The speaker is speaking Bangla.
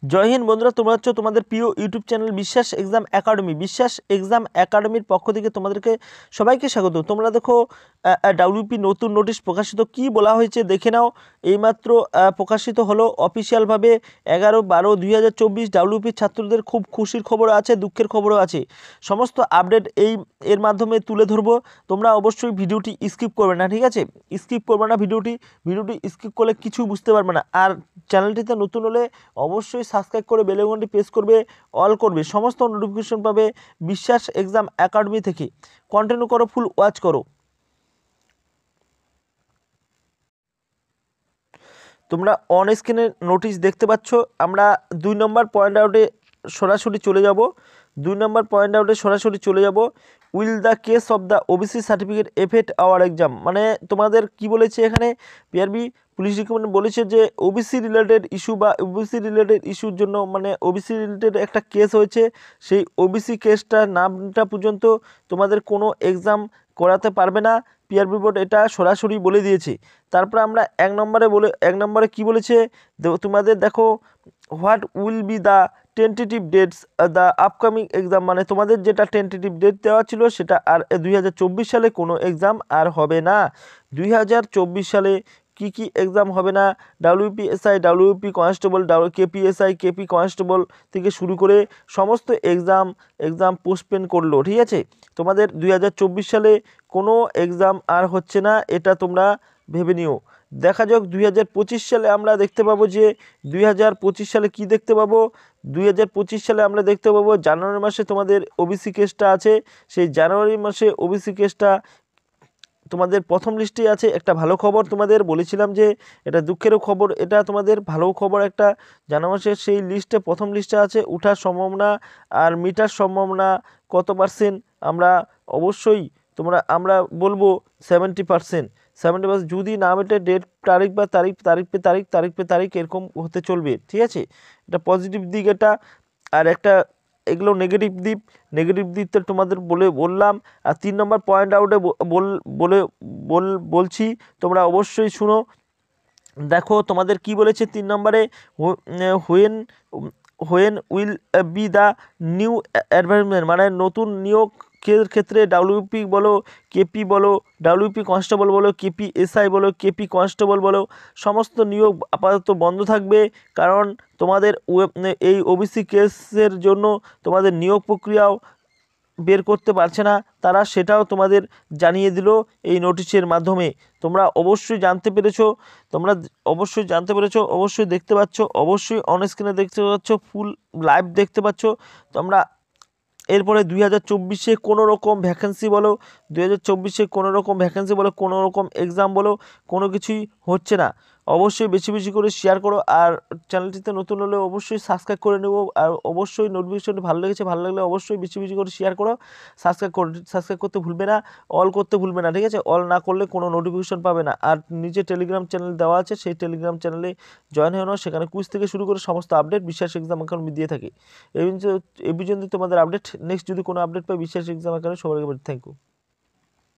জয় হিন্দ বন্ধুরা, তোমরা হচ্ছে তোমাদের প্রিয় ইউটিউব চ্যানেল বিশ্বাস এক্সাম একাডেমি। বিশ্বাস এক্সাম একাডেমির পক্ষ থেকে তোমাদেরকে সবাইকে স্বাগত। তোমরা দেখো ডাব্লিউপি নতুন নোটিশ প্রকাশিত, কি বলা হয়েছে দেখে নাও। এইমাত্র প্রকাশিত হলো অফিসিয়ালভাবে 11/12/2024। ডাব্লিউপি ছাত্রদের খুব খুশির খবর আছে, দুঃখের খবরও আছে। সমস্ত আপডেট এর মাধ্যমে তুলে ধরবো। তোমরা অবশ্যই ভিডিওটি স্কিপ করবে না, ঠিক আছে? স্কিপ করবে না ভিডিওটি স্কিপ করলে কিছু বুঝতে পারবে না। আর চ্যানেলটিতে নতুন হলে অবশ্যই সাবস্ক্রাইব করে বেল আইকনটি প্রেস করবে, অল করবে, সমস্ত নোটিফিকেশন পাবে বিশ্বাস এক্সাম একাডেমি থেকে। কন্টিনিউ করো, ফুল ওয়াচ করো। তোমরা অন স্ক্রিনে নোটিশ দেখতে পাচ্ছ। আমরা 2 নম্বর পয়েন্ট আউটে সরাসরি চলে যাব। 2 নম্বর পয়েন্ট আউটে সরাসরি চলে যাব। Will the case of the OBC certificate affect our exam, মানে তোমাদের কি বলেছে এখানে পিআরবি পুলিশ রিক্রুটমেন্ট বলেছে যে ওবিসি রিলেটেড ইস্যু বা ওবিসি রিলেটেড ইস্যুর জন্য, মানে ওবিসি রিলেটেড একটা কেস হয়েছে, সেই ওবিসি কেসটা নামটা পর্যন্ত তোমাদের কোনো এক্সাম করাতে পারবে না। পিআরবি বোর্ড এটা সরাসরি বলে দিয়েছে। তারপরে আমরা 1 নম্বরে কি বলেছে তোমাদের দেখো, what will be the tentative dates the upcoming exam, মানে তোমাদের যেটা টেন্টেটিভ ডেট দেওয়া ছিল সেটা আর 2024 সালে কোনো এক্সাম আর হবে না। 2024 সালে কি কি এক্সাম হবে না? WPSI, WP constable, KPSI, KP constable থেকে শুরু করে সমস্ত এক্সাম পোস্টপেন করলো, ঠিক আছে? তোমাদের 2024 সালে কোনো এক্সাম আর হচ্ছে না, এটা তোমরা ভেবে নিও। দেখা যাক 2025 সালে আমরা দেখতে পাবো যে 2025 সালে কি দেখতে পাবো। 2025 সালে আমরা দেখতে পাবো জানুয়ারি মাসে তোমাদের ওবিসি কেসটা আছে। সেই জানুয়ারি মাসে ওবিসি কেসটা তোমাদের প্রথম লিস্টে আছে। একটা ভালো খবর তোমাদের বলেছিলাম যে এটা দুঃখেরও খবর, এটা তোমাদের ভালো খবর একটা। জানুয়ারি মাসের সেই লিস্টে প্রথম লিস্টে আছে, ওঠার সম্ভাবনা আর মিটার সম্ভাবনা কত পার্সেন্ট আমরা অবশ্যই আমরা বলবো 70%। 70% যদি না মেটে ডেট তারিখ বা তারিখ এরকম হতে চলবে, ঠিক আছে? এটা পজিটিভ দিক এটা। আর একটা এগুলো নেগেটিভ দিকটা তোমাদের বললাম। আর 3 নম্বর পয়েন্ট আউটে বলছি, তোমরা অবশ্যই শুনো। দেখো তোমাদের কি বলেছে 3 নম্বরে, when when will be the new advertisement, মানে নতুন নিয়োগের ক্ষেত্রে ডাব্লিউপি বলো, কেপি বলো, ডাব্লিউপি কনস্টেবল বলো, কেপি এসআই বলো, কেপি কনস্টেবল বলো, সমস্ত নিয়োগ আপাতত বন্ধ থাকবে। কারণ তোমাদের এই ওবিসি কেসের জন্য তোমাদের নিয়োগ প্রক্রিয়াও বের করতে পারছে না তারা, সেটাও তোমাদের জানিয়ে দিল এই নোটিশের মাধ্যমে। তোমরা অবশ্যই জানতে পেরেছো, অবশ্যই দেখতে পাচ্ছ, অবশ্যই অন স্ক্রিনে দেখতে পাচ্ছ, ফুল লাইভ দেখতে পাচ্ছ তোমরা। এরপরে 2024 কোনো রকম ভ্যাকেন্সি বলো, 2024 কোনো রকম ভ্যাকেন্সি বলো, কোনো রকম এক্সাম বলো, কোনো কিছুই হচ্ছে না। অবশ্যই বেশি বেশি করে শেয়ার করো। আর চ্যানেলটিতে নতুন হলে অবশ্যই সাবস্ক্রাইব করে নেবো। আর অবশ্যই নোটিফিকেশনটি ভালো লাগলে অবশ্যই বেশি বেশি করে শেয়ার করো। সাবস্ক্রাইব করতে ভুলবে না, অল করতে ভুলবে না, ঠিক আছে? অল না করলে কোনো নোটিফিকেশন পাবে না। আর নিচে টেলিগ্রাম চ্যানেল দেওয়া আছে, সেই টেলিগ্রাম চ্যানেলে জয়েন হয়ে নাও। সেখানে কুইজ থেকে শুরু করে সমস্ত আপডেট বিশ্বাস এক্সাম একাডেমি দিয়ে থাকে। এই পর্যন্ত তোমাদের আপডেট। নেক্সট যদি কোনো আপডেট পাই বিশ্বাস এক্সাম একাডেমি, সবার আগে থ্যাংক ইউ।